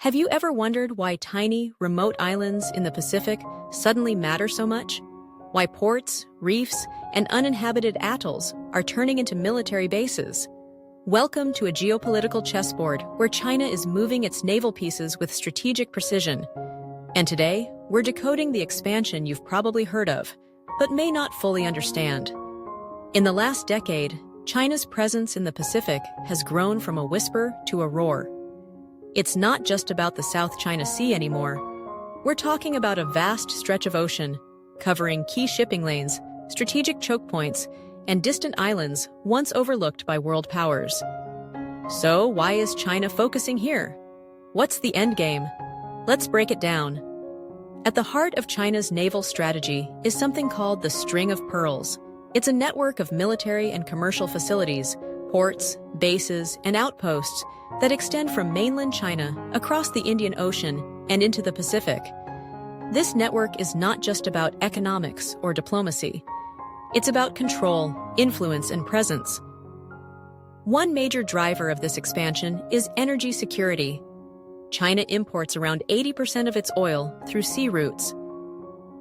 Have you ever wondered why tiny, remote islands in the Pacific suddenly matter so much? Why ports, reefs, and uninhabited atolls are turning into military bases? Welcome to a geopolitical chessboard where China is moving its naval pieces with strategic precision. And today, we're decoding the expansion you've probably heard of, but may not fully understand. In the last decade, China's presence in the Pacific has grown from a whisper to a roar. It's not just about the South China Sea anymore. We're talking about a vast stretch of ocean, covering key shipping lanes, strategic choke points, and distant islands once overlooked by world powers. So why is China focusing here? What's the end game? Let's break it down. At the heart of China's naval strategy is something called the String of Pearls. It's a network of military and commercial facilities, ports, bases, and outposts that extend from mainland China across the Indian Ocean and into the Pacific. This network is not just about economics or diplomacy. It's about control, influence, and presence. One major driver of this expansion is energy security. China imports around 80% of its oil through sea routes.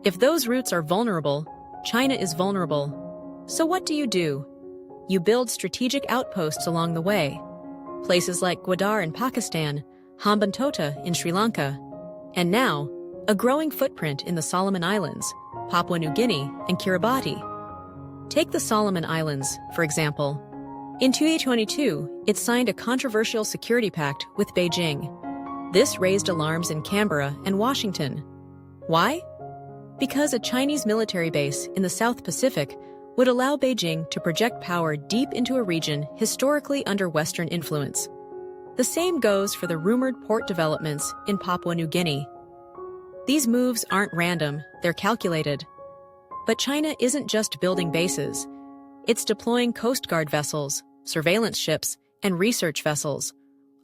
If those routes are vulnerable, China is vulnerable. So what do? You build strategic outposts along the way. Places like Gwadar in Pakistan, Hambantota in Sri Lanka, and now, a growing footprint in the Solomon Islands, Papua New Guinea, and Kiribati. Take the Solomon Islands, for example. In 2022, it signed a controversial security pact with Beijing. This raised alarms in Canberra and Washington. Why? Because a Chinese military base in the South Pacific would allow Beijing to project power deep into a region historically under Western influence. The same goes for the rumored port developments in Papua New Guinea. These moves aren't random, they're calculated. But China isn't just building bases. It's deploying Coast Guard vessels, surveillance ships, and research vessels,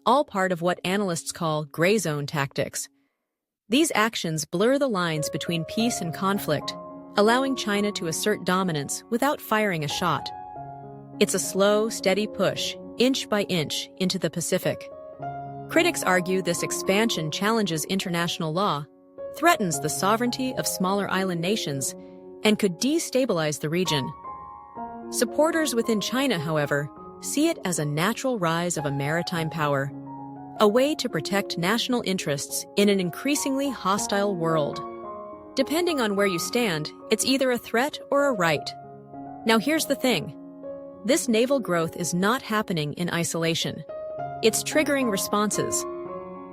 all part of what analysts call gray zone tactics. These actions blur the lines between peace and conflict, allowing China to assert dominance without firing a shot. It's a slow, steady push, inch by inch, into the Pacific. Critics argue this expansion challenges international law, threatens the sovereignty of smaller island nations, and could destabilize the region. Supporters within China, however, see it as a natural rise of a maritime power, a way to protect national interests in an increasingly hostile world. Depending on where you stand, it's either a threat or a right. Now here's the thing. This naval growth is not happening in isolation. It's triggering responses.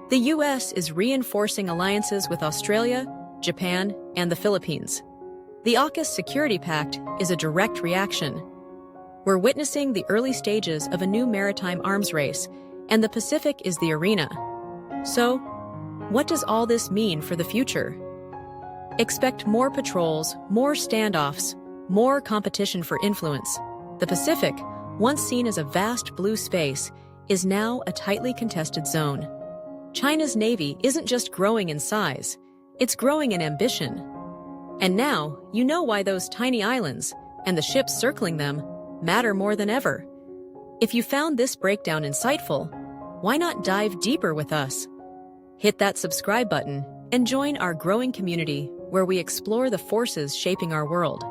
The U.S. is reinforcing alliances with Australia, Japan, and the Philippines. The AUKUS Security Pact is a direct reaction. We're witnessing the early stages of a new maritime arms race, and the Pacific is the arena. So, what does all this mean for the future? Expect more patrols, more standoffs, more competition for influence. The Pacific, once seen as a vast blue space, is now a tightly contested zone. China's navy isn't just growing in size, it's growing in ambition. And now, you know why those tiny islands, and the ships circling them, matter more than ever. If you found this breakdown insightful, why not dive deeper with us? Hit that subscribe button and join our growing community where we explore the forces shaping our world.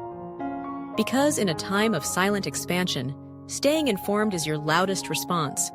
Because in a time of silent expansion, staying informed is your loudest response.